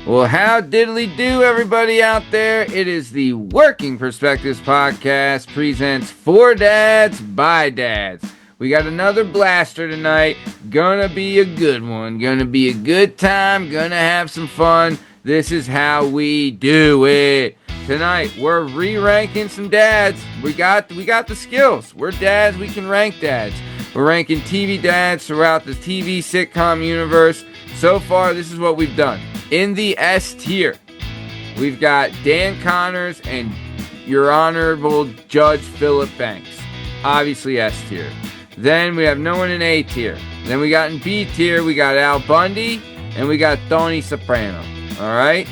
Well, how diddly do, everybody out there? It is the Working Perspectives Podcast presents For Dads by Dads. We got another blaster tonight. Gonna be a good one. Gonna be a good time. Gonna have some fun. This is how we do it. Tonight, we're re-ranking some dads. We got the skills. We're dads. We can rank dads. We're ranking TV dads throughout the TV sitcom universe. So far, this is what we've done. In the S tier, we've got Dan Connors and Your Honorable Judge Philip Banks. Obviously S tier. Then we have no one in A tier. Then we got in B tier, we got Al Bundy and we got Tony Soprano. Alright?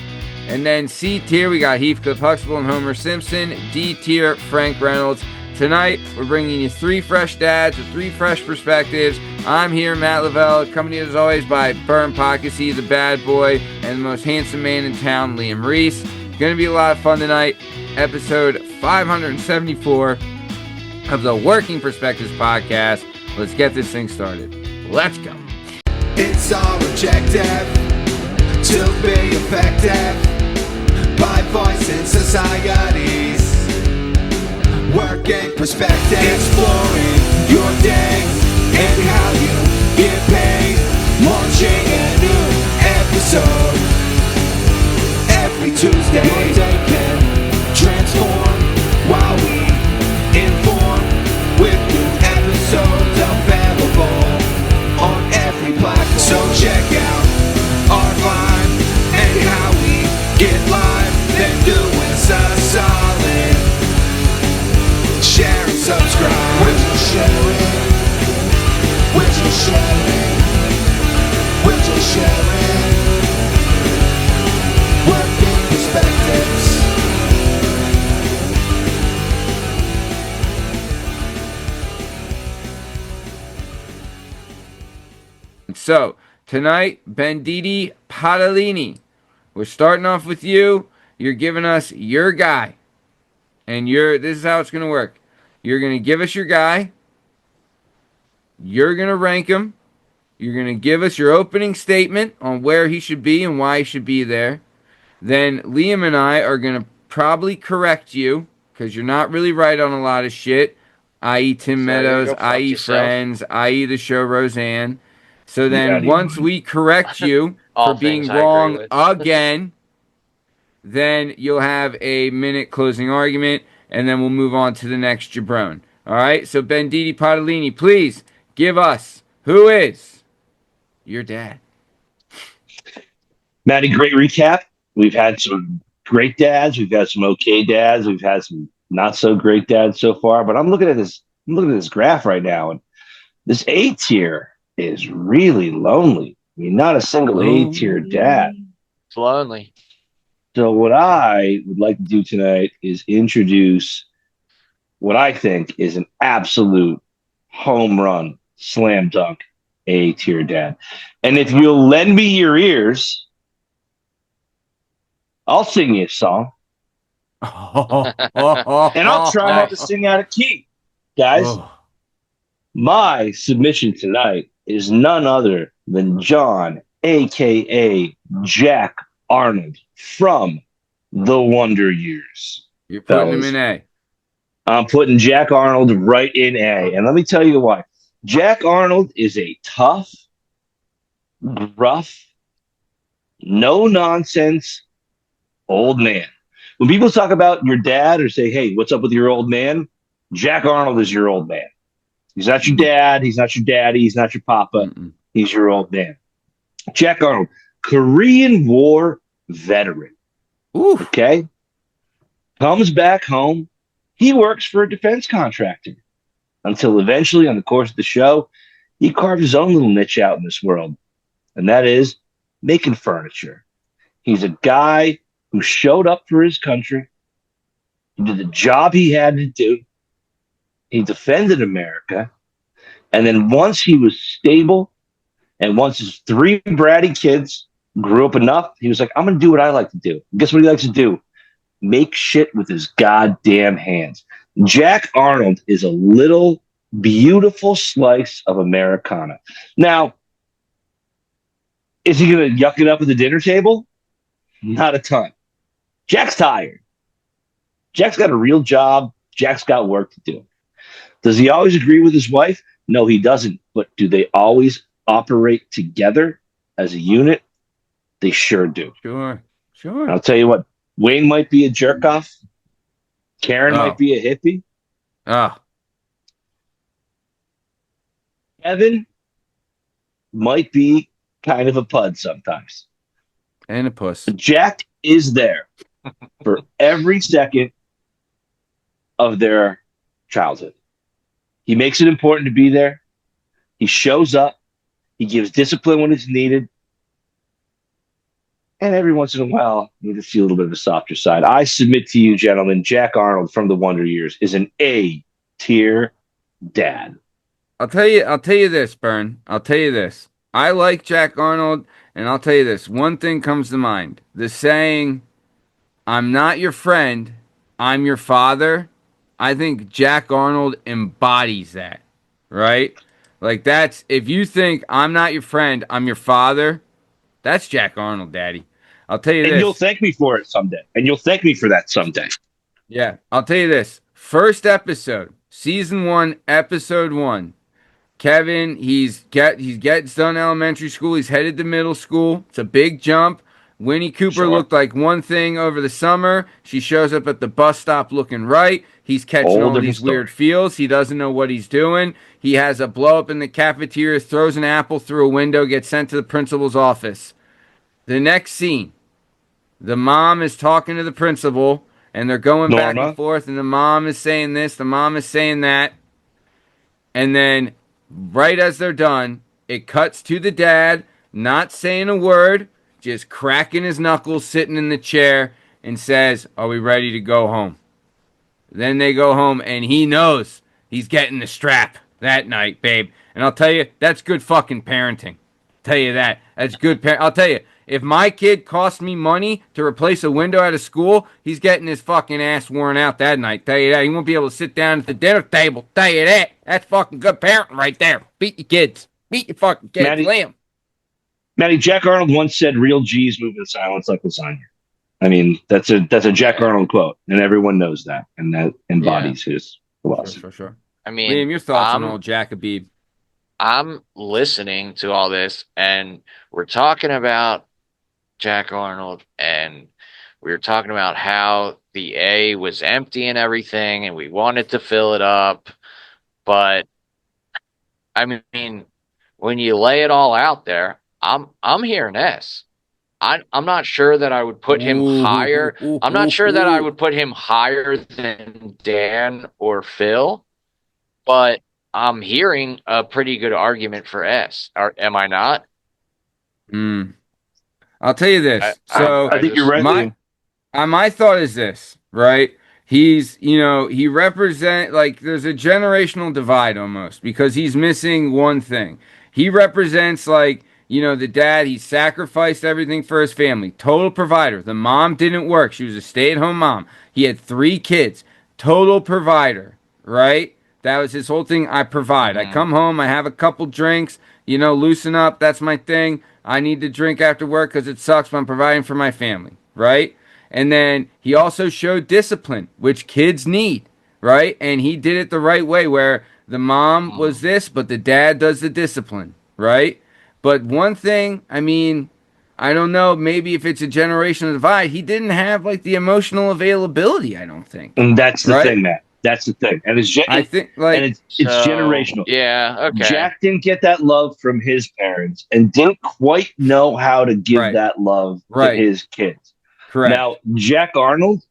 And then C tier, we got Heathcliff Huxtable and Homer Simpson. D tier, Frank Reynolds. Tonight, we're bringing you three fresh dads with three fresh perspectives. I'm here, Matt Lavelle, accompanied as always by Bern Pockasy, the bad boy, and the most handsome man in town, Liam Reese. Gonna be a lot of fun tonight. Episode 574 of the Working Perspectives Podcast. Let's get this thing started. Let's go. It's all objective to be effective by voicing societies. Working perspective, exploring your day and how you get paid. Launching a new episode every Tuesday. Your day can transform while we inform with new episodes available on every platform. So check out our vibe and how we get live. Then do us a solid. Share and subscribe. Would you share it? Would you share it? Would you share it? Working perspectives. So, tonight, Banditi Patalini. We're starting off with you. You're giving us your guy. And this is how it's going to work. You're going to give us your guy. You're going to rank him. You're going to give us your opening statement on where he should be and why he should be there. Then Liam and I are going to probably correct you because you're not really right on a lot of shit, i.e. Tim Meadows, i.e. Friends, i.e. the show Roseanne. So then once we correct you for being wrong again, then you'll have a minute closing argument, and then we'll move on to the next jabron. All right? So, Banditi Patalini, please give us who is your dad. Matty, great recap. We've had some great dads. We've had some okay dads. We've had some not so great dads so far. But I'm looking at this graph right now, and this A tier is really lonely. I mean, not a single A tier dad. It's lonely. So what I would like to do tonight is introduce what I think is an absolute home run, slam dunk, A-tier dad. And if you'll lend me your ears, I'll sing you a song. And I'll try not to sing out of key. Guys, my submission tonight is none other than John, a.k.a. Jack Arnold from The Wonder Years. You're putting him in A. I'm putting Jack Arnold right in A. And let me tell you why. Jack Arnold is a tough, gruff, no-nonsense old man. When people talk about your dad or say, hey, what's up with your old man? Jack Arnold is your old man. He's not your dad. He's not your daddy. He's not your papa. He's your old man. Jack Arnold, Korean War veteran. Ooh. Okay. Comes back home. He works for a defense contractor until eventually, on the course of the show, he carved his own little niche out in this world. And that is making furniture. He's a guy who showed up for his country. He did the job he had to do. He defended America. And then once he was stable and once his three bratty kids grew up enough, he was like, I'm going to do what I like to do. And guess what he likes to do? Make shit with his goddamn hands. Jack Arnold is a little beautiful slice of Americana. Now, is he going to yuck it up at the dinner table? Not a ton. Jack's tired. Jack's got a real job. Jack's got work to do. Does he always agree with his wife? No, he doesn't. But do they always operate together as a unit? They sure do. Sure. I'll tell you what, Wayne might be a jerk off. Karen might be a hippie. Oh. Kevin might be kind of a pud sometimes. And a puss. Jack is there for every second of their childhood. He makes it important to be there. He shows up. He gives discipline when it's needed. And every once in a while, you need to see a little bit of a softer side. I submit to you, gentlemen, Jack Arnold from the Wonder Years is an A-tier dad. I'll tell you this, Bern. I'll tell you this. I like Jack Arnold, and I'll tell you this. One thing comes to mind. The saying, I'm not your friend, I'm your father. I think Jack Arnold embodies that, right? Like that's, if you think I'm not your friend, I'm your father, that's Jack Arnold, daddy. I'll tell you this. And you'll thank me for it someday. And you'll thank me for that someday. Yeah, I'll tell you this. First episode, season 1, episode 1. Kevin, he's gets done elementary school. He's headed to middle school. It's a big jump. Winnie Cooper looked like one thing over the summer. She shows up at the bus stop looking right. He's catching all these weird feels. He doesn't know what he's doing. He has a blow up in the cafeteria, throws an apple through a window, gets sent to the principal's office. The next scene, the mom is talking to the principal, and they're going back and forth, and the mom is saying this, the mom is saying that. And then, right as they're done, it cuts to the dad, not saying a word, just cracking his knuckles, sitting in the chair, and says, "Are we ready to go home?" Then they go home, and he knows he's getting the strap that night, babe. And I'll tell you, that's good fucking parenting. Tell you that. That's good I'll tell you, if my kid cost me money to replace a window at a school, he's getting his fucking ass worn out that night. Tell you that. He won't be able to sit down at the dinner table. Tell you that. That's fucking good parenting right there. Beat your kids. Beat your fucking kids. Matty, Jack Arnold once said, "Real G's move in silence like lasagna." I mean, that's a Jack Arnold quote, and everyone knows that, and that embodies his philosophy. Sure. I mean, Liam, your thoughts on old Jack Habib? I'm listening to all this, and we're talking about Jack Arnold, and we were talking about how the A was empty and everything, and we wanted to fill it up. But I mean, when you lay it all out there, I'm hearing S. I'm not sure that I would put him higher. I'm not sure that I would put him higher than Dan or Phil, but I'm hearing a pretty good argument for S. Am I not? I'll tell you this. I think you're right. My thought is this, right? He's, he represent, like, there's a generational divide almost because he's missing one thing. He represents, like, the dad, he sacrificed everything for his family. Total provider. The mom didn't work. She was a stay-at-home mom. He had 3 kids. Total provider, right? That was his whole thing. I provide. I come home. I have a couple drinks. Loosen up. That's my thing. I need to drink after work because it sucks, but I'm providing for my family, right? And then he also showed discipline, which kids need, right? And he did it the right way where the mom was this, but the dad does the discipline, right? But one thing, I mean, I don't know, maybe if it's a generational divide, he didn't have, like, the emotional availability, I don't think. And that's the thing, Matt. That's the thing. And it's generational. Yeah, okay. Jack didn't get that love from his parents and didn't quite know how to give that love to his kids. Correct. Now, Jack Arnold,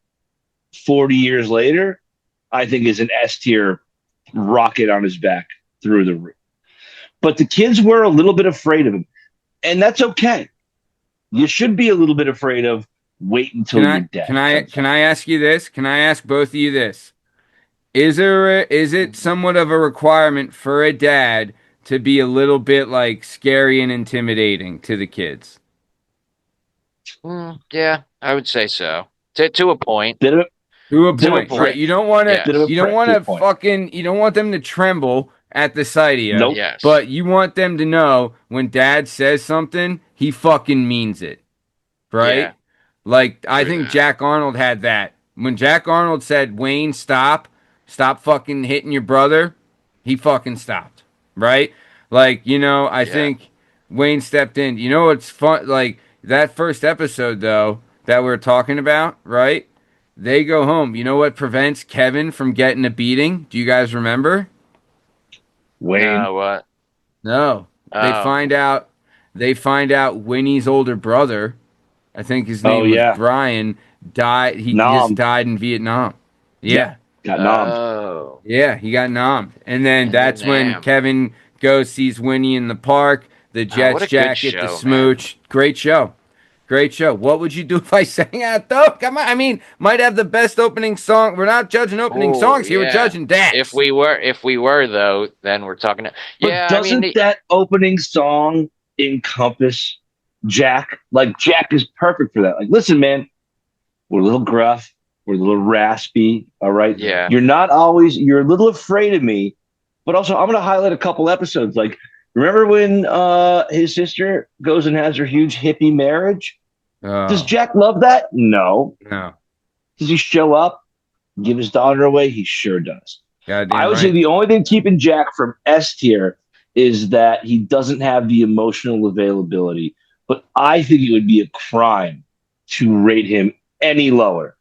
40 years later, I think is an S-tier rocket on his back through the roof. But the kids were a little bit afraid of him. And that's okay. You should be a little bit afraid of wait until you're dead. Can I ask you this? Can I ask both of you this? Is it somewhat of a requirement for a dad to be a little bit, like, scary and intimidating to the kids? Yeah, I would say so. To a point. To a point, right? You don't want to. You don't want them to tremble at the sight of you. Nope. Yes. But you want them to know when dad says something, he fucking means it, right? Like, I True think that. Jack Arnold had that. When Jack Arnold said, Wayne, stop fucking hitting your brother, he fucking stopped. Right? Like, I Yeah. think Wayne stepped in. You know what's fun? Like, that first episode, though, that we're talking about, right? They go home. You know what prevents Kevin from getting a beating? Do you guys remember? Wayne. No, what? No. They Oh, find out Winnie's older brother, I think his Oh name was yeah, Brian, died. He just Nom. died in Vietnam. Yep, Yeah. got nommed. oh, Yeah, he got nommed. And then in the that's when Nam. Kevin goes, sees Winnie in the park, the Oh, what Jets a good jacket, the show, man. smooch. Great show. Great show. What would you do if I sang out though? Come on. I mean, might have the best opening song. We're not judging opening Oh, songs here. We're yeah. judging dads. If we were though, then we're talking. But Yeah, I mean, doesn't that opening song encompass Jack? Like Jack is perfect for that. Like, listen, man, we're a little gruff, we're a little raspy. All right, yeah, you're a little afraid of me, but also I'm going to highlight a couple episodes. Like, remember when his sister goes and has her huge hippie marriage? Does Oh, Jack love that? No. no. Does he show up, give his daughter away? He sure does. I Goddamn would say right. the only thing keeping Jack from S tier is that he doesn't have the emotional availability. But I think it would be a crime to rate him any lower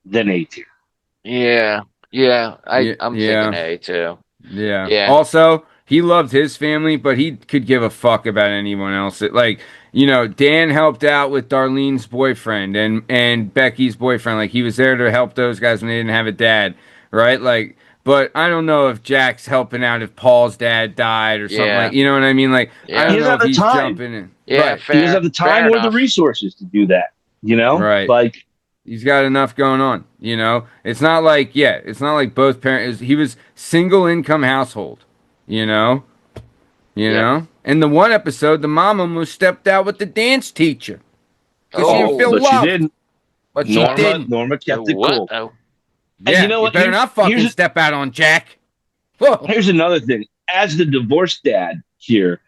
than A tier. yeah, yeah. Yeah. I'm thinking Yeah. A too. Yeah. Yeah, Also, he loved his family, but he could give a fuck about anyone else. Like, Dan helped out with Darlene's boyfriend and Becky's boyfriend. Like, he was there to help those guys when they didn't have a dad, right? Like, but I don't know if Jack's helping out if Paul's dad died or something, yeah, like, you know what I mean? Like, I yeah, He don't doesn't know have if the he's time. jumping in. yeah. Right. He doesn't have the Fair time or the enough. resources to do that. Right. Like, He's got enough going on, It's not like, it's not like both parents. He was single income household, you know? Yep. And the one episode, the mom almost stepped out with the dance teacher because she didn't Oh, feel but she loved. didn't. But she Norma, didn't. Norma the kept it what? cool. Oh, And you Yeah, know you what? better not fucking step out on Jack. Whoa. Here's another thing. As the divorced dad here,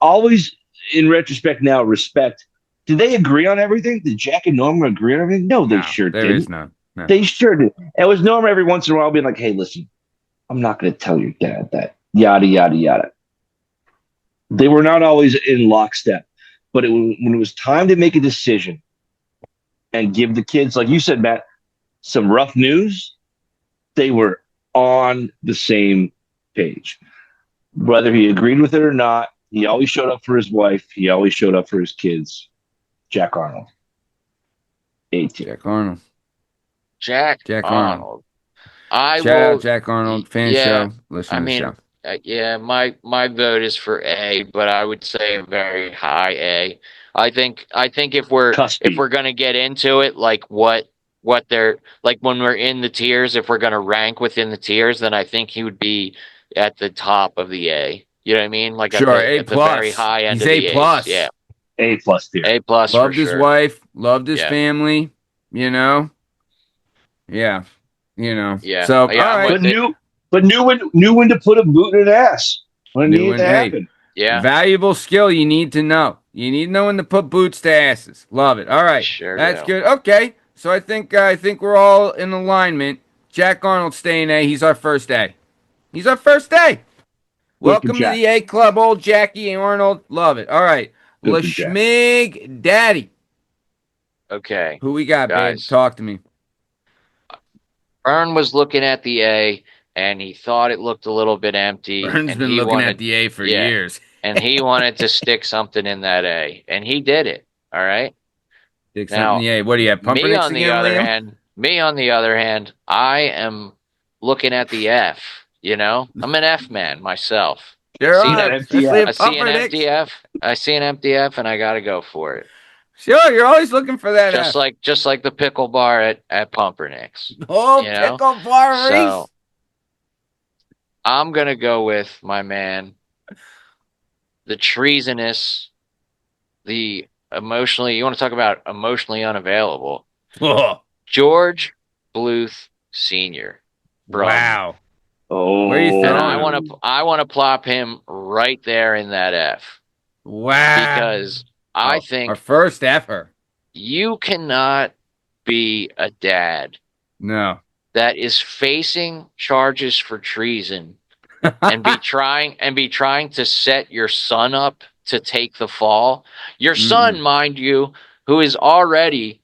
always in retrospect now, respect. Did they agree on everything? Did Jack and Norma agree on everything? No, they No, sure there is didn't. none. No. They sure did. It was Norma every once in a while being like, hey, listen, I'm not going to tell your dad that. Yada, yada, yada. They were not always in lockstep. But when it was time to make a decision and give the kids, like you said, Matt, some rough news, they were on the same page. Whether he agreed with it or not, he always showed up for his wife. He always showed up for his kids. Jack Arnold. 18. Jack Arnold. Jack Jack Arnold. Arnold. I Shout out will. Jack Arnold. Fan Yeah, show. Listen I to the mean, show. yeah. My vote is for A, but I would say a very high A. I think if Cuspy. we're gonna get into it, like what they're like when we're in the tiers, if we're gonna rank within the tiers, then I think he would be at the top of the A. You know what I mean? Like Sure, A at the very plus. high end He's of A the A's. Yeah, plus. A plus tier. A plus for Loved his sure. wife. Loved his Yeah, family. Yeah. yeah, So, all yeah. I'm right. with it. Knew when to put a boot in an ass when it New needed one. to Hey, happen. Yeah, valuable skill you need to know. You need to know when to put boots to asses. Love it. All right. sure That's do. good. Okay. So I think we're all in alignment. Jack Arnold staying A. He's our first A. He's our first A. Good for Welcome to Jack. the A Club, old Jackie Arnold. Love it. All right. Good for Jack. Lashmig Daddy. Okay, Who we got, babe? guys. Talk to me. Bern was looking at the A and he thought it looked a little bit empty. Bern's And been he looking wanted, at the A for yeah, years. and he wanted to stick something in that A. And he did it. All right. Stick Now, something in the A. What do you have? Pumpernicks again, Liam? me on the other hand, I am looking at the F. You know, I'm an F man myself. Sure See are. that? empty Especially F. I at see an Pumpernicks. empty F. I see an empty F, and I got to go for it. Sure, you're always looking for that Just F. like the pickle bar at Pumpernicks. Oh, You know? pickle bar So Reese. I'm gonna go with my man, the treasonous, the emotionally. You want to talk about emotionally unavailable? Oh, George Bluth Sr. From, wow. Oh, Where you and throwing him? I want to plop him right there in that F Wow. because I Our think first ever. you cannot be a dad No. that is facing charges for treason and be trying to set your son up to take the fall. Your son, mind you, who is already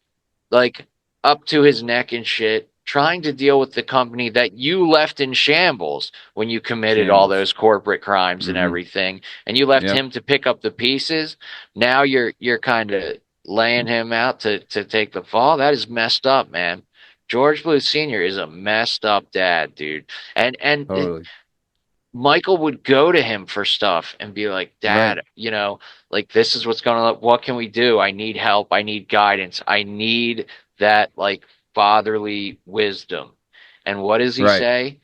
like up to his neck in shit, trying to deal with the company that you left in shambles when you committed all those corporate crimes and everything, and you left him to pick up the pieces. Now you're kind of laying him out to take the fall. That is messed up, man. George Bluth Sr. is a messed up dad, dude. And Totally. Michael would go to him for stuff and be like, Dad, Right. you know, like this is what's going on. What can we do? I need help. I need guidance. I need that like fatherly wisdom. And what does he Right. say?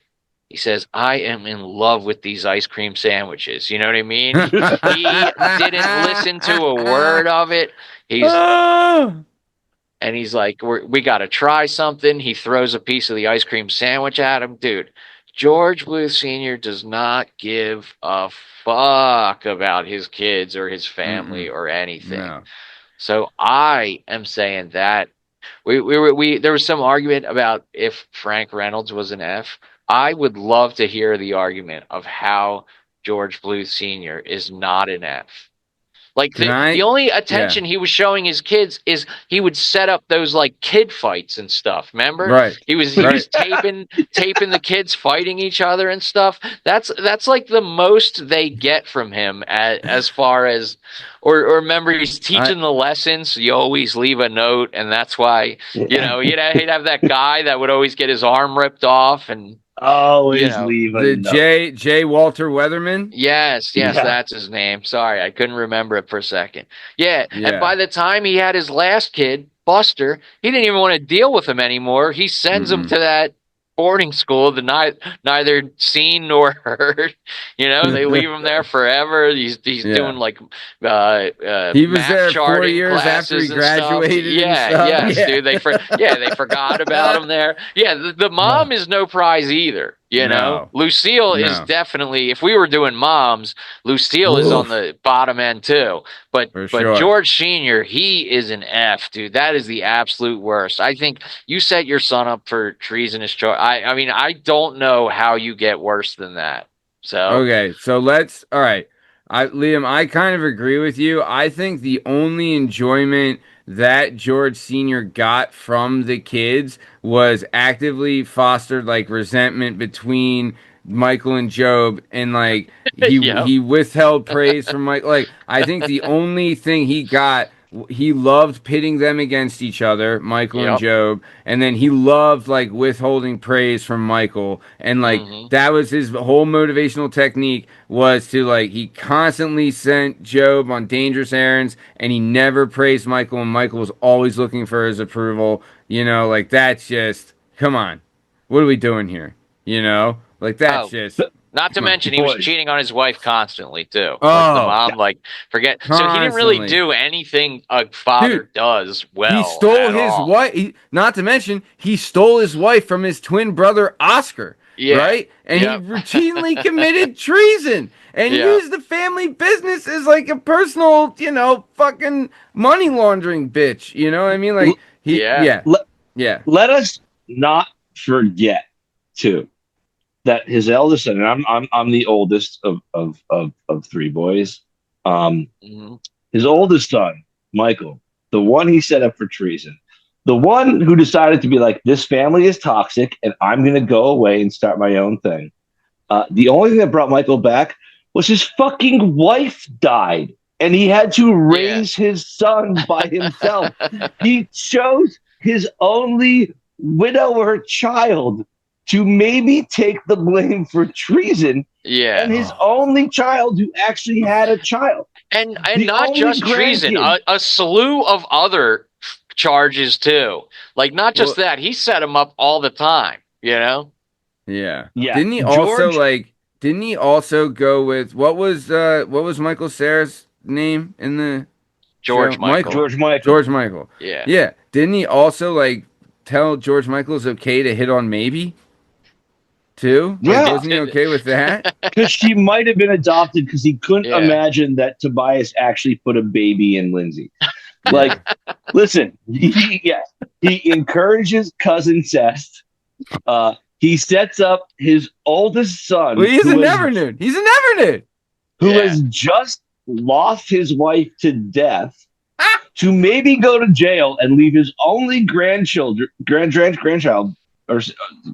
He says, I am in love with these ice cream sandwiches. You know what I mean? He didn't listen to a word of it. And he's like, we got to try something. He throws a piece of the ice cream sandwich at him. Dude, George Bluth Sr. does not give a fuck about his kids or his family or anything. No. So I am saying that there was some argument about if Frank Reynolds was an F. I would love to hear the argument of how George Bluth Sr. is not an F. Like the only attention he was showing his kids is he would set up those like kid fights and stuff. Remember? Right. He was taping the kids fighting each other and stuff. That's like the most they get from him as far as or remember he's teaching the lessons. You always leave a note, and that's why he'd have that guy that would always get his arm ripped off and. Always leave a note. J. Walter Weatherman? Yes, that's his name. Sorry, I couldn't remember it for a second. Yeah, and by the time he had his last kid, Buster, he didn't even want to deal with him anymore. He sends him to that boarding school that neither seen nor heard. You know, they leave him there forever. He's doing like he was math there 4 charting years after he graduated. Dude. They forgot about him there. Yeah, the mom is no prize either. You know, Lucille is definitely. If we were doing moms, Lucille is on the bottom end too. But George Sr., he is an F, dude. That is the absolute worst. I think you set your son up for treasonous charge. I mean, I don't know how you get worse than that. So okay, so all right. Liam, I kind of agree with you. I think the only enjoyment that George Sr. got from the kids was actively fostered like resentment between Michael and Job, and like he withheld praise from Mike. Like I think the only thing he got, he loved pitting them against each other, Michael and Job, and then he loved like withholding praise from Michael, and like that was his whole motivational technique, was to like he constantly sent Job on dangerous errands, and he never praised Michael, and Michael was always looking for his approval. You know, like that's just, come on, what are we doing here? You know, like that's just. Not to mention, he was cheating on his wife constantly, too. Like the mom, forget. Constantly. So he didn't really do anything a father does well. He stole his wife. Not to mention, he stole his wife from his twin brother, Oscar. Right? And he routinely committed treason and used the family business as like a personal, fucking money laundering bitch. You know what I mean? Like, Let us not forget, too, that his eldest son, and I'm the oldest of three boys. His oldest son, Michael, the one he set up for treason, the one who decided to be like, this family is toxic and I'm going to go away and start my own thing. The only thing that brought Michael back was his fucking wife died and he had to raise his son by himself. He chose his only widower child to maybe take the blame for treason, and his only child who actually had a child. And not just treason, a slew of other charges, too. Like, not just that, he set him up all the time, you know? Yeah. Didn't he also go with, what was Michael Cera's name in the George show? Michael. George Michael. Yeah. Yeah. Didn't he also, like, tell George Michael it's okay to hit on Maybe? Too? Yeah. Wasn't he okay with that? Because she might have been adopted because he couldn't imagine that Tobias actually put a baby in Lindsay. Like, listen, he encourages cousin incest. He sets up his oldest son, Well, he's a never nude. He's a never nude. who Yeah. has just lost his wife to death, to maybe go to jail and leave his only grandchild, or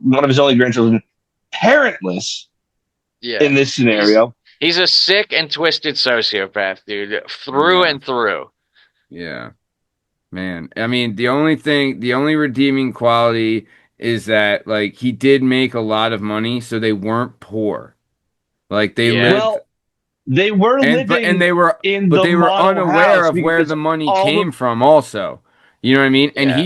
one of his only grandchildren, parentless Yeah. in this scenario. He's a sick and twisted sociopath, dude, through and through. Yeah. Man, I mean, the only redeeming quality is that, like, he did make a lot of money, so they weren't poor. Like, they Yeah. lived, Well, they were living and they were, in but the they were model unaware house of where because the money all came from. Also, you know what I mean? And Yeah.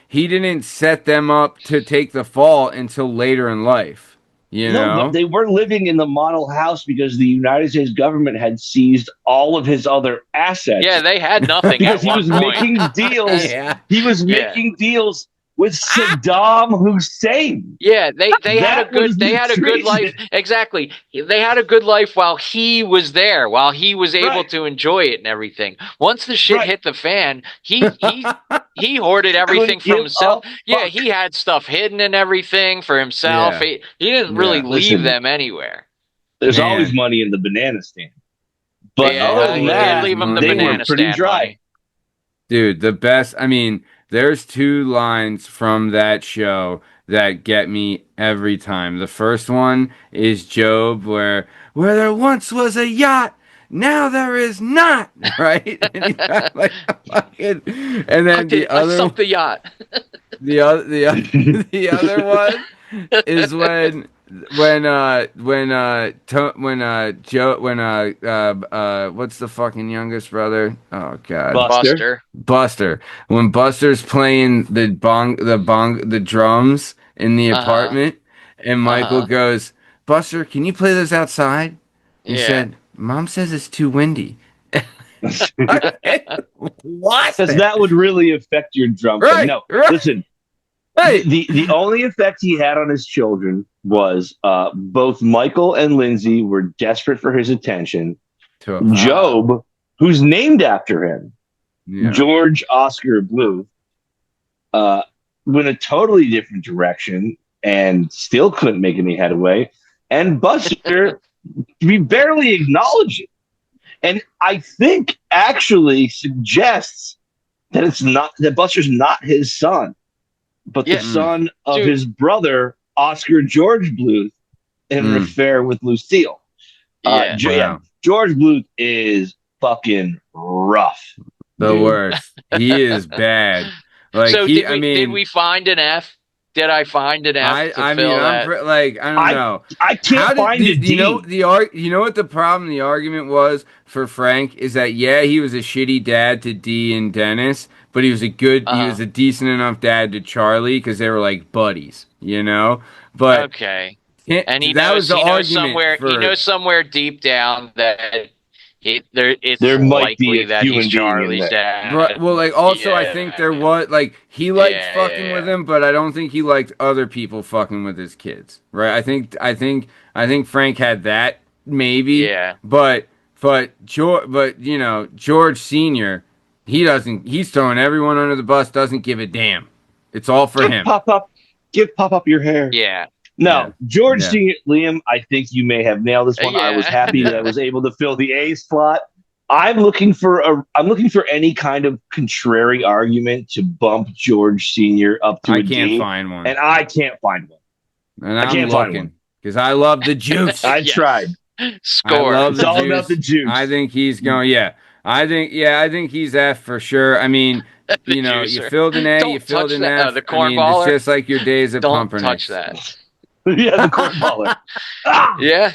he didn't set them up to take the fall until later in life. You No, but know? they were living in the model house because the United States government had seized all of his other assets. Yeah, they had nothing Because at he one was point. making deals. Yeah. He was Yeah. making deals with Saddam Hussein. Yeah, they had That a was good the good treason. life. Exactly. They had a good life while he was there, while he was able Right. to enjoy it and everything. Once the shit Right. hit the fan, he hoarded everything Couldn't for give himself. a Yeah, fuck. he had stuff hidden and everything for himself. Yeah. He didn't really Yeah. leave Listen. them anywhere. There's Man. always money in the banana stand. But Yeah, other than he did that, leave him the they were banana pretty stand dry. money. Dude, the best. I mean, there's two lines from that show that get me every time. The first one is Job, where there once was a yacht, now there is not. Right? And he's got, like, fucking. And then I sunk the yacht. the other the other one is what's the fucking youngest brother? Oh god. Buster. When Buster's playing the drums in the Uh-huh. apartment, and Michael goes, "Buster, can you play this outside?" He Yeah. said, "Mom says it's too windy." What? Because that would really affect your drum. Right, No, right. listen. Right. The only effect he had on his children was both Michael and Lindsay were desperate for his attention. Job, who's named after him, George Oscar Bluth, went a totally different direction and still couldn't make any headway. And Buster, we barely acknowledge it. And I think actually suggests that that Buster's not his son, but the son of his brother, Oscar George Bluth, in an affair with Lucille. George Bluth is fucking rough. The worst. He is bad. Like, so did we find an F? Did I find an F? I don't know. I can't find a D. You know what the problem? The argument was for Frank is that he was a shitty dad to Dee and Dennis, but he was a decent enough dad to Charlie because they were like buddies, you know. But okay, and he knows somewhere deep down that it's might be likely a that he's Charlie's dad. Right, well, like, also, I think there was, like, he liked fucking with him, but I don't think he liked other people fucking with his kids, right? I think Frank had that, maybe. Yeah. But you know, George Sr., he's throwing everyone under the bus, doesn't give a damn. It's all for him. Give Pop Up your hair. Yeah. No, George Sr., Liam, I think you may have nailed this one. I was happy that I was able to fill the A slot. I'm looking for any kind of contrary argument to bump George Sr. up to a D. I can't find one. And I can't find one. And I'm looking because I love the juice. I tried. Score. It's all about the juice. I think he's going, I think he's F for sure. I mean, you know, you filled an A, you filled an F. The cornballer. It's just like your days at Pumpernickel. Don't touch that. The cornballer. Yeah.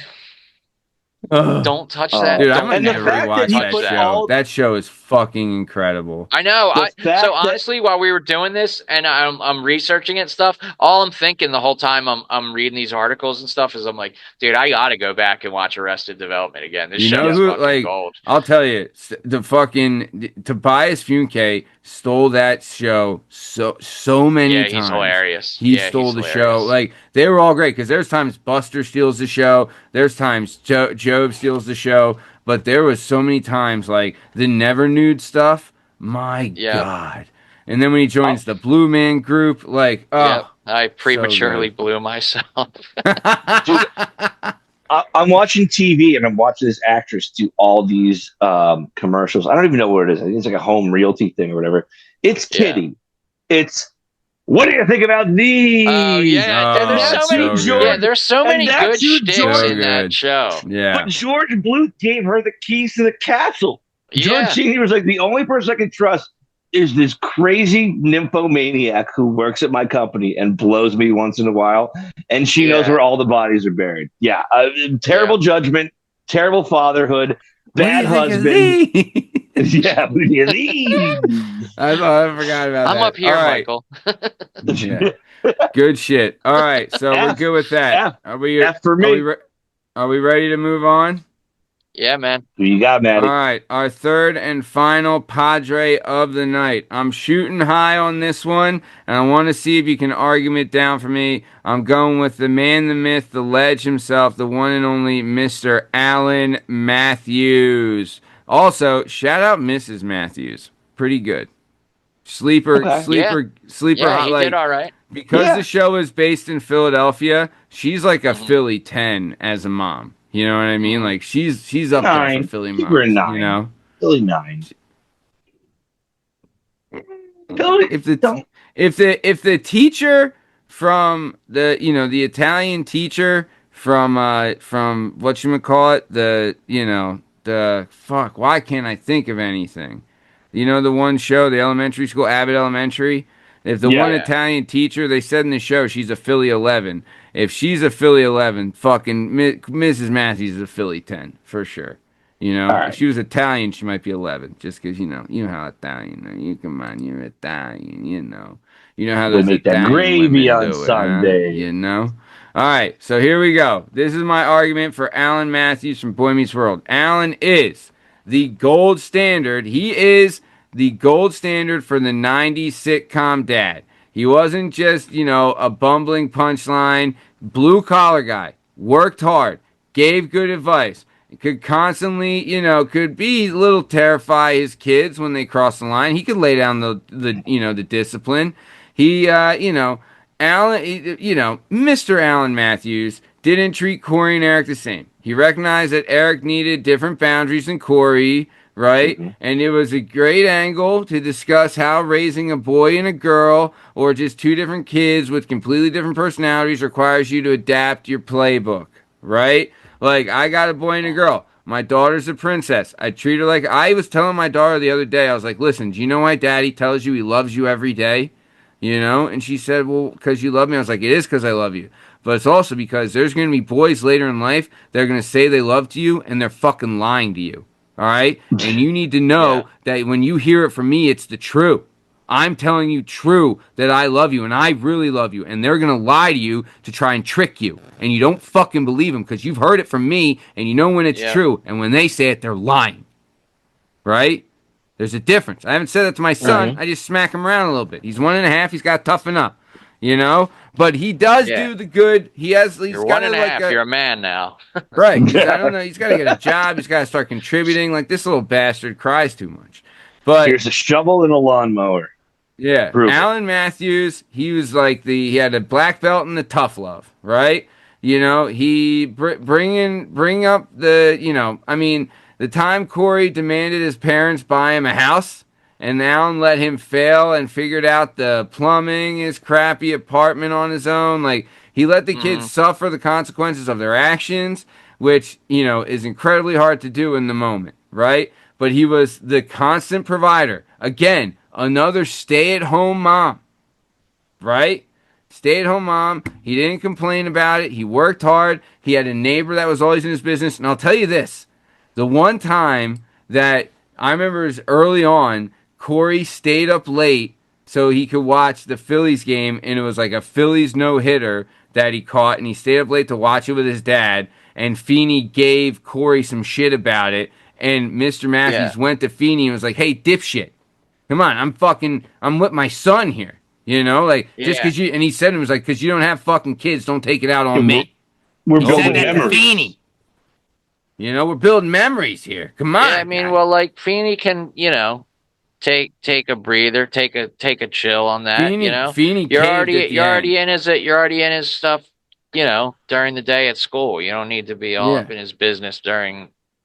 Don't touch that. Dude, I'm gonna and the never fact rewatch that he that show. That show is fucking incredible. I know. So honestly, while we were doing this and I'm researching it and stuff, all I'm thinking the whole time I'm reading these articles and stuff is I'm like, dude, I gotta go back and watch Arrested Development again. This show is fucking gold. I'll tell you, the fucking Tobias Funke stole that show so many times. Yeah, he's hilarious. He stole the show. Like, they were all great because there's times Buster steals the show, there's times Job steals the show, but there was so many times, like, the Never Nude stuff My Yep. God. And then when he joins the Blue Man Group, like, Yep. oh, I prematurely so blew myself. Dude, good. I'm watching TV and I'm watching this actress do all these commercials. I don't even know what it is. I think it's like a home realty thing or whatever. It's Yeah. kiddie. It's what do you think about Oh these? yeah, And there's so that's many. who so Yeah, George. good. there's so And many that's good who shticks So George. in that good. show. Yeah. But George Bluth gave her the keys to the castle. George Yeah, Sr. was like, the only person I can trust is this crazy nymphomaniac who works at my company and blows me once in a while. And she knows yeah, where all the bodies are buried. Yeah. yeah. Terrible judgment, terrible fatherhood, What do bad you think of husband. these? Yeah. These. I forgot about I'm that. up All here, right. Michael. Yeah. Good shit. All right. So we're F, good with that. F, Are we F for are we me. re- are we ready to move on? Yeah, man. Who you got, All Maddie? right, our third and final Padre of the night. I'm shooting high on this one, and I want to see if you can argue it down for me. I'm going with the man, the myth, the ledge himself, the one and only Mr. Alan Matthews. Also, shout out Mrs. Matthews. Pretty good. Sleeper, Okay. Yeah, sleeper, sleeper. yeah. Hot, He did like all right. because Yeah. the show is based in Philadelphia. She's like a Mhm. Philly 10 as a mom. You know what I mean? Mhm. Like she's up there for 9. Philly Give her a moms. You 9. know. Billy 9. Billy, if the don't. if the teacher from the Italian teacher from whatchamacallit, the fuck, why can't I think of anything? The one show, the elementary school, Abbott Elementary. If the one Yeah. Yeah. Italian teacher, they said in the show she's a Philly 11. If she's a Philly 11, fucking Mrs. Matthews is a Philly 10 for sure. All If right. she was Italian, she might be 11, just because you know how Italian are. You come on, you're Italian, you know how Go those make that Italian gravy women on do it, huh? Sunday. All right, so here we go. This is my argument for Alan Matthews from Boy Meets World. Alan is the gold standard. He is the gold standard for the '90s sitcom dad. He wasn't just a bumbling punchline, blue collar guy. Worked hard, gave good advice, could constantly, could be a little terrify his kids when they cross the line. He could lay down the discipline. He, Alan, Mr. Alan Matthews didn't treat Corey and Eric the same. He recognized that Eric needed different boundaries than Corey, right? Mm-hmm. And it was a great angle to discuss how raising a boy and a girl, or just two different kids with completely different personalities, requires you to adapt your playbook, right? Like, I got a boy and a girl. My daughter's a princess. I treat her like. I was telling my daughter the other day, I was like, listen, do you know why daddy tells you he loves you every day? And she said, well, because you love me. I was like, it is because I love you. But it's also because there's going to be boys later in life that are going to say they love to you and they're fucking lying to you. All right? And you need to know that when you hear it from me, it's the truth. I'm telling you true that I love you and I really love you. And they're going to lie to you to try and trick you. And you don't fucking believe them because you've heard it from me and you know when it's Yeah. true. And when they say it, they're lying. Right? There's a difference. I haven't said that to my son. Mhm. I just smack him around a little bit. He's 1.5. He's got to toughen up, But he does Yeah. do the good. He's You're got one and to a like half. You're a man now. right. I don't know. He's got to get a job. He's got to start contributing. Like this little bastard cries too much. But Here's a shovel and a lawnmower. yeah, Prove it. Alan Matthews. He was like he had a black belt in the tough love, right? He bring up the time Corey demanded his parents buy him a house, and Alan let him fail and figured out the plumbing, his crappy apartment on his own. Like he let the kids suffer the consequences of their actions, which is incredibly hard to do in the moment, right? But he was the constant provider. Again, another stay-at-home mom, right? Stay-at-home mom. He didn't complain about it. He worked hard. He had a neighbor that was always in his business. And I'll tell you this. The one time that I remember is early on, Corey stayed up late so he could watch the Phillies game, and it was like a Phillies no-hitter that he caught, and he stayed up late to watch it with his dad, and Feeney gave Corey some shit about it, and Mr. Matthews went to Feeney and was like, hey, dipshit, come on, I'm with my son here. Just because and he said it was like, because you don't have fucking kids, don't take it out on me. We're He building said that to memories. Feeney. We're building memories here. Come on. Yeah, I mean, guy. well, like Feeney can, take a breather, take a chill on that. Feeney you're caved already at the you're end. already in his stuff. During the day at school, you don't need to be all up in his business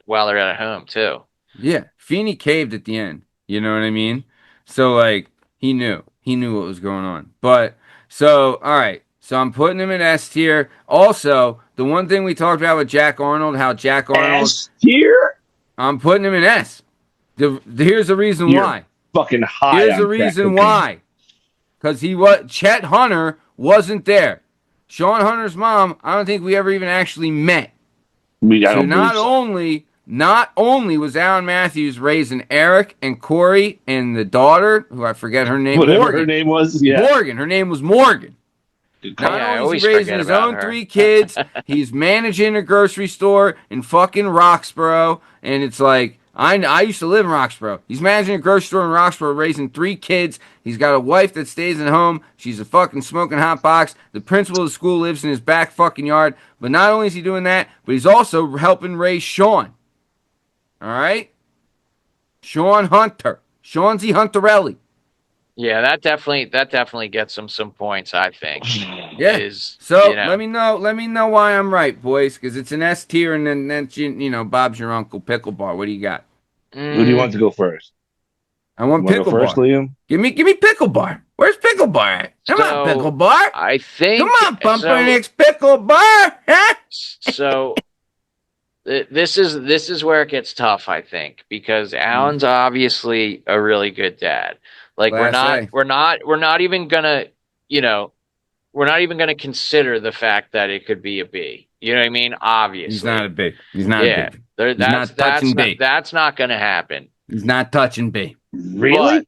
while they're at home too. Yeah, Feeney caved at the end. You know what I mean? So like he knew what was going on. But so all right, so I'm putting him in S tier. Also, the one thing we talked about with Jack Arnold, how Jack Arnold, S tier? I'm putting him in S. Here's the reason You're why. fucking high Here's on the crack reason cocaine. why. Because Chet Hunter wasn't there. Sean Hunter's mom, I don't think we ever even actually met. So not only was Alan Matthews raising Eric and Corey and the daughter, who I forget her name, Whatever Morgan. her name was, yeah. Morgan. Her name was Morgan. Not I only is always he raising forget his about own her. 3 kids, he's managing a grocery store in fucking Roxborough, and it's like I used to live in Roxborough. He's managing a grocery store in Roxborough, raising 3 kids. He's got a wife that stays at home. She's a fucking smoking hot box. The principal of the school lives in his back fucking yard. But not only is he doing that, but he's also helping raise Sean. All right, Sean Hunter, Seansy Hunterelli. Yeah, that definitely gets him some points, I think. Yeah. Let me know why I'm right, boys, because it's an S tier, and then that's Bob's your uncle, Pickle Bar. What do you got? Who do you want to go first? I want Pickle Bar. First, Liam? Give me Pickle Bar. Where's Pickle Bar at? Come on, Pickle Bar. I think. Come on, Pumpernicks, Pickle Bar. Huh? So this is where it gets tough, I think, because Alan's obviously a really good dad. Like we're not even gonna consider the fact that it could be a B. You know what I mean? Obviously, he's not a B. He's not a B. That's not gonna happen. He's not touching B. Really? But,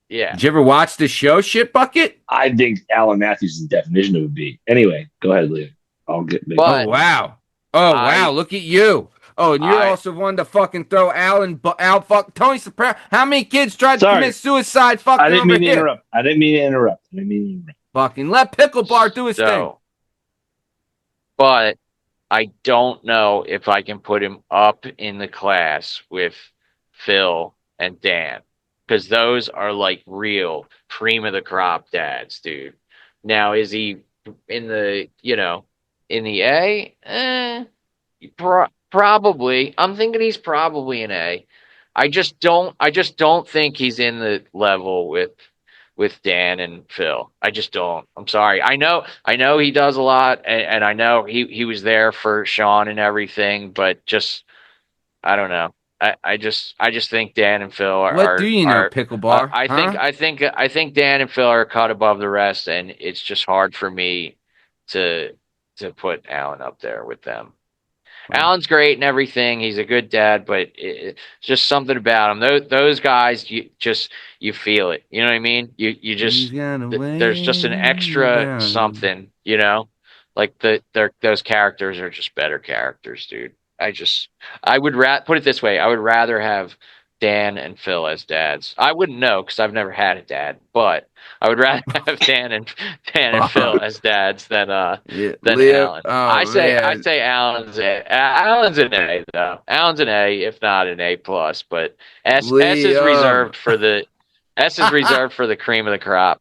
yeah. Did you ever watch the show Shit Bucket? I think Alan Matthews is the definition of a B. Anyway, go ahead, Liam. I'll get B. Oh wow! Look at you. Oh, and you're also one to fucking throw Tony Soprano. How many kids tried to commit suicide? Fucking I didn't mean to interrupt. I didn't mean to interrupt. Fucking let Pickle Bar do his thing. But I don't know if I can put him up in the class with Phil and Dan, because those are like real cream of the crop dads, dude. Now, is he in the A? Probably. I'm thinking he's probably an A. I just don't think he's in the level with Dan and Phil. I just don't. I'm sorry. I know he does a lot, and I know he was there for Sean and everything, but just I don't know. I just think Dan and Phil are. What do you know, Pickle Bar? I think Dan and Phil are a cut above the rest, and it's just hard for me to put Alan up there with them. Alan's great and everything. He's a good dad, but it's just something about him. Those guys, you feel it. You know what I mean? You just there's just an extra something. Like those characters are just better characters, dude. I would put it this way. I would rather have Dan and Phil as dads. I wouldn't know because I've never had a dad, but I would rather have Dan and Phil as dads than Alan. I say Alan's an A though. Alan's an A, if not an A plus. But S is reserved for the cream of the crop.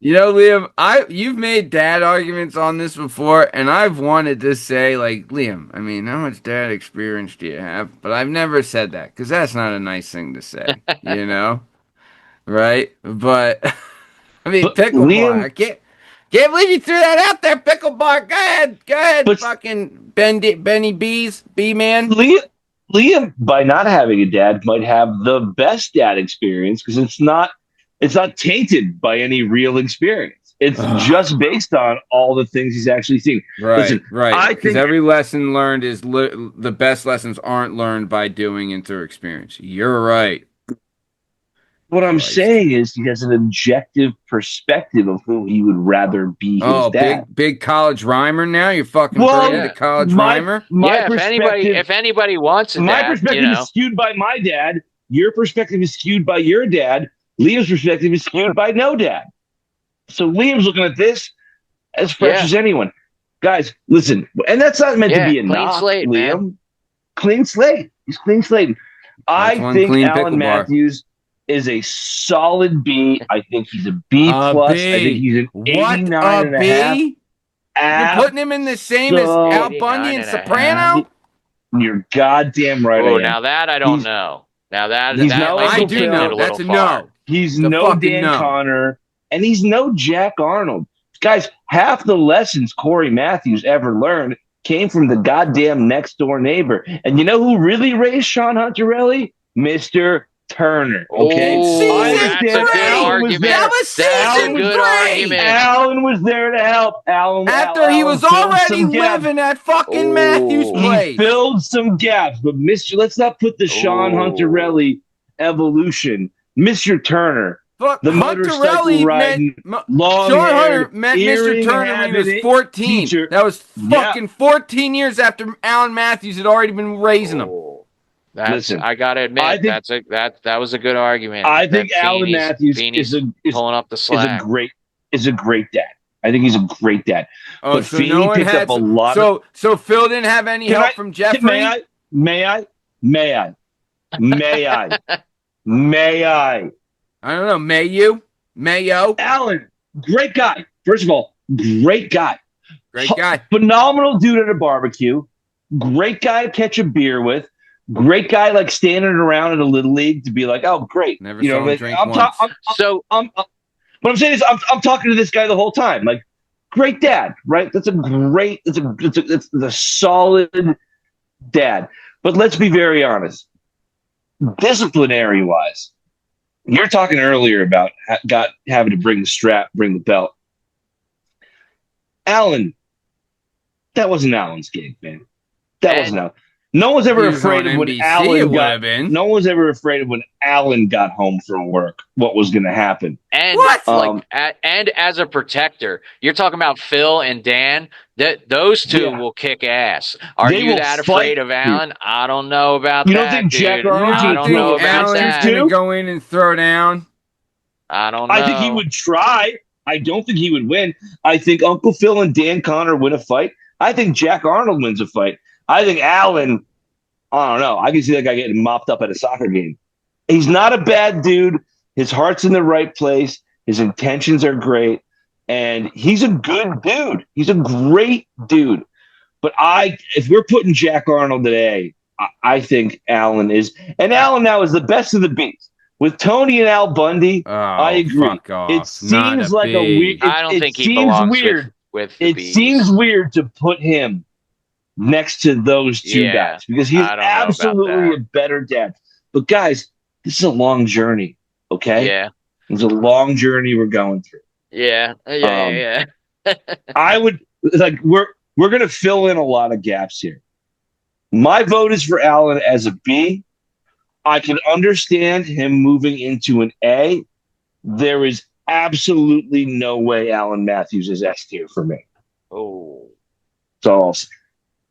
Liam, you've made dad arguments on this before, and I've wanted to say, like, Liam, I mean, how much dad experience do you have? But I've never said that, because that's not a nice thing to say, Right? But, I mean, Pickle Bar, I can't believe you threw that out there, Pickle Bar. Go ahead, fucking Benny B-man. Liam, by not having a dad, might have the best dad experience, because it's not tainted by any real experience. It's just based on all the things he's actually seen. Right. Because every lesson learned is the best lessons aren't learned by doing and through experience. You're right. What I'm saying is he has an objective perspective of who he would rather be his dad. Big college rhymer now? You're fucking bringing the college rhymer? If anybody wants a my dad, perspective is skewed by my dad. Your perspective is skewed by your dad. Liam's perspective is skewed by no dad. So Liam's looking at this as fresh as anyone. Guys, listen, and that's not meant to be a knock, slate, Liam. Man. Clean slate. He's clean slate. I think Alan Matthews is a solid B. I think he's a B plus. I think he's an What 89 and a half. B? You're putting him in the same as Al Bundy and Soprano? You're goddamn right. Oh, now that I don't know. Now that he's that no might I be do taking know. it a That's little a far. no. He's The no fucking Dan no. Connor, and he's no Jack Arnold. Guys, half the lessons Corey Matthews ever learned came from the goddamn next door neighbor. And you know who really raised Sean Hunterelli? Mr. Turner. Okay, Oh, I that's a understand good Alan was argument. there. That was That's a season good three. argument. Alan was there to help. After he was filled already some gaps. living at fucking Matthews' Oh. He place. filled some gaps, but let's not put the Sean Hunterelli evolution. Mr. Turner, Fuck, the motorcycle riding, long Sean Hunter hair, met Mr. Turner when he was 14. teacher. That was fucking 14 years after Alan Matthews had already been raising him. Listen, I gotta admit, I think, that was a good argument. I think Alan Matthews pulling up the slack. is a great dad. I think he's a great dad. Oh, but so Feeney no one picked had up a lot. So Phil didn't have any help from Jeffrey. May I? I don't know. May you? Mayo? Alan, great guy. First of all, great guy. Great guy. Phenomenal dude at a barbecue. Great guy to catch a beer with. Great guy like standing around at a little league to be like, oh, great. Never saw him drink once. What I'm saying is, I'm talking to this guy the whole time. Like, great dad, right? It's a solid dad. But let's be very honest. Disciplinary wise, you're talking earlier about having to bring the strap, bring the belt. Alan, that wasn't Alan's gig, man. That wasn't Alan. No one's ever afraid of when Alan got. No one's ever afraid of when Alan got home from work. What was going to happen? And and as a protector, you're talking about Phil and Dan. Those two will kick ass. Are you that afraid of Alan? I don't know about that. You don't think Jack Arnold? I don't know about that. Alan's going to go in and throw down? I don't know. I think he would try. I don't think he would win. I think Uncle Phil and Dan Connor win a fight. I think Jack Arnold wins a fight. I think Alan, I don't know. I can see that guy getting mopped up at a soccer game. He's not a bad dude. His heart's in the right place. His intentions are great. And he's a good dude. He's a great dude. But if we're putting Jack Arnold today, I think Alan is. And Alan now is the best of the beats. With Tony and Al Bundy, I agree. Fuck off. It seems like a weird. I don't think he belongs with the It seems weird to put him next to those two guys because he's absolutely a better dad. But guys, this is a long journey, okay? Yeah. It's a long journey we're going through. Yeah. I would we're gonna fill in a lot of gaps here. My vote is for Alan as a B. I can understand him moving into an A. There is absolutely no way Alan Matthews is S tier for me. Oh. So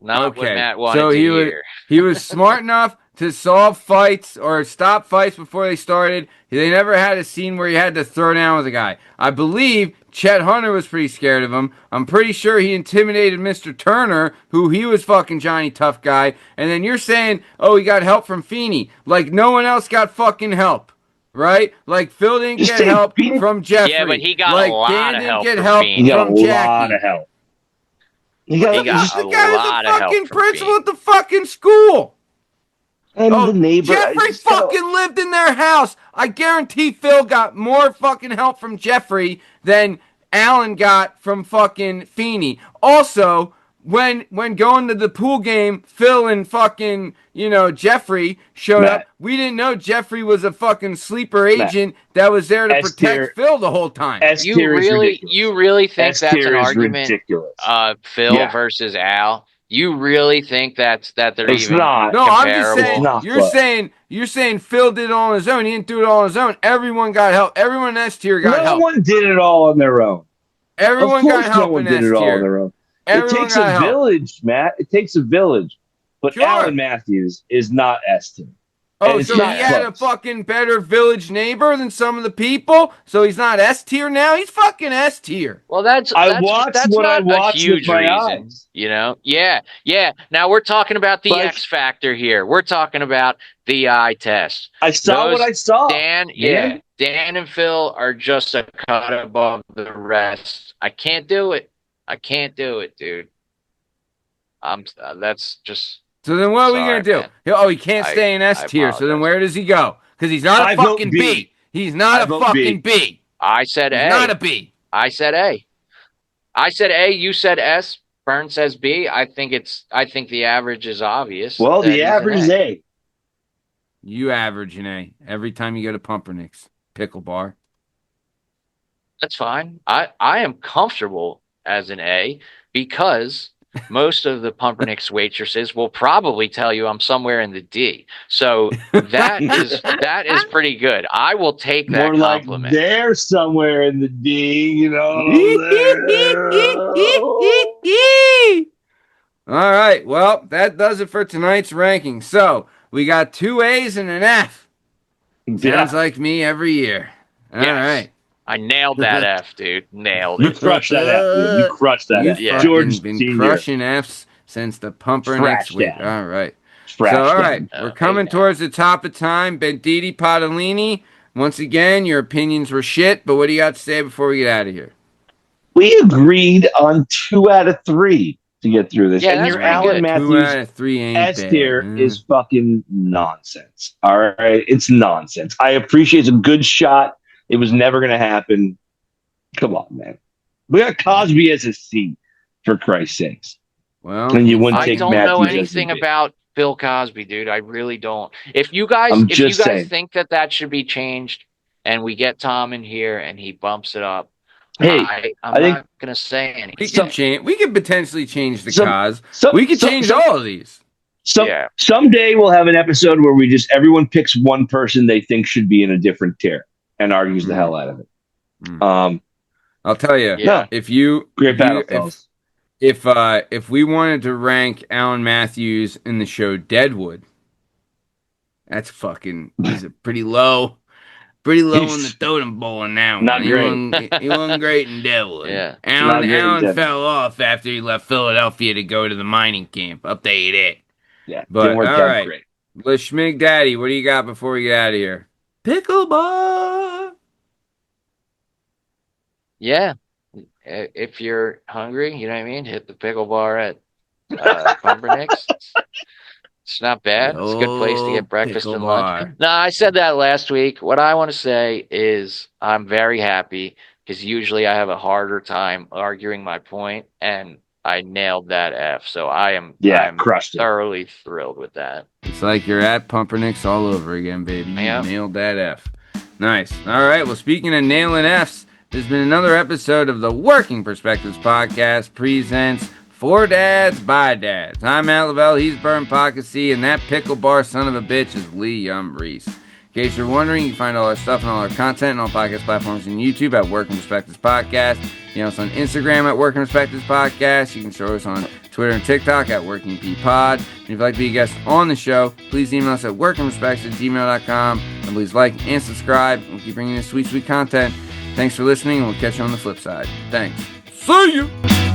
not what Matt wanted to hear. He was smart enough to solve fights or stop fights before they started. They never had a scene where he had to throw down with a guy. I believe Chet Hunter was pretty scared of him. I'm pretty sure he intimidated Mr. Turner, who he was fucking Johnny Tough Guy. And then you're saying, oh, he got help from Feeney. Like no one else got fucking help. Right? Like Phil didn't get help from Jeffrey. Yeah, but he got like, a lot Dan of didn't help get from help Feeney. from He got Jackie. a lot of help. He got the a guy lot was of the fucking help principal at the fucking school. And the neighbor. Jeffrey fucking lived in their house. I guarantee Phil got more fucking help from Jeffrey than Alan got from fucking Feeney. Also, when going to the pool game, Phil and fucking, Jeffrey showed up. We didn't know Jeffrey was a fucking sleeper agent that was there to protect Phil the whole time. You really think that's an argument? Phil versus Al? You really think that they're it's even not. No, comparable? I'm just saying. You're saying Phil did it all on his own. He didn't do it all on his own. Everyone got help. Everyone in S tier got help. No one did it all on their own. Everyone got help. No one did it all on their own. It takes a village, Matt. It takes a village. But Alan Matthews is not S tier. Oh, it's so not he had a close. fucking better village neighbor than some of the people? So he's not S tier now? He's fucking S tier. Well, that's I watched what I not a watched with huge my reason, eyes. you know. Yeah. Now we're talking about the Like- X factor here. We're talking about the eye test. I saw what I saw. Dan, man. Dan and Phil are just a cut above the rest. I can't do it. I can't do it, dude. That's just. So then what are we Sorry, going to do? man. Oh, he can't I- stay in S I tier. So then apologize. where does he go? Because he's not I a vote fucking B. B. He's not I a vote fucking B. I said He's A. not a B. I said A. I said A. You said S. Bern says B. I think the average is obvious. Well, that the he's an average is A. You average an A every time you go to Pumpernicks Pickle Bar. That's fine. I am comfortable as an A because most of the Pumpernicks waitresses will probably tell you I'm somewhere in the D. So that is pretty good. I will take that More like compliment. they're somewhere in the D, you know. All right. Well, that does it for tonight's ranking. So we got 2 A's and an F. Sounds like me every year. All right. I nailed that F, dude. Nailed You it. crushed that F, dude. You crushed that You've F. Yeah. fucking been Sr. crushing F's since the Pumpernicks Trash week. dad. All right. Trash So, all dad. right. We're coming hey, towards the top of time. Benditi Padalini, once again, your opinions were shit, but what do you got to say before we get out of here? We agreed on 2 out of 3 to get through this. Yeah, and that's your pretty Alan good. 2 Matthews out of 3 ain't S bad. tier is fucking nonsense. All right. It's nonsense. I appreciate it's a good shot. It was never going to happen. Come on, man. We got Cosby as a C, for Christ's sakes. Well, And you wouldn't I take don't know Matthews as a anything B. about Bill Cosby, dude. I really don't. If you guys saying. think that should be changed and we get Tom in here and he bumps it up, Hey, I'm I think- not going to say we anything. can change. We could potentially change the cause. some- We could some- change some- all of these. Someday we'll have an episode where everyone picks one person they think should be in a different tier and argues the hell out of it. I'll tell you. Yeah. Great battle, fellas. If we wanted to rank Alan Matthews in the show Deadwood, that's he's a pretty low in the totem pole in that one. Not great. He wasn't great in Deadwood. Yeah. Not great in Alan Deadwood. fell off after he left Philadelphia to go to the mining camp. I'll tell you that. Yeah, But, didn't work all that right. great. Let's Schmig Daddy, what do you got before we get out of here? Pickle bar. Yeah. If you're hungry, you know what I mean? Hit the pickle bar at Pumpernicks. It's not bad. It's a good place to get breakfast Pickle and bar. lunch. No, I said that last week. What I want to say is I'm very happy because usually I have a harder time arguing my point, and I nailed that F. So I'm crushed it. thoroughly thrilled with that. It's like you're at Pumpernicks all over again, baby. You nailed that F. Nice. All right. Well, speaking of nailing Fs, there's been another episode of the Working Perspectives Podcast presents For Dads by Dads. I'm Matt Lavelle, he's Bern Pockasee, and that pickle bar son of a bitch is Lee Reese. In case you're wondering, you can find all our stuff and all our content on all podcast platforms and YouTube at Working Perspectives Podcast. You can also on Instagram at Working Perspectives Podcast. You can show us on Twitter and TikTok at WorkingPod. And if you'd like to be a guest on the show, please email us at workingperspectives@gmail.com. And please like and subscribe. We'll keep bringing you sweet, sweet content. Thanks for listening, and we'll catch you on the flip side. Thanks. See you!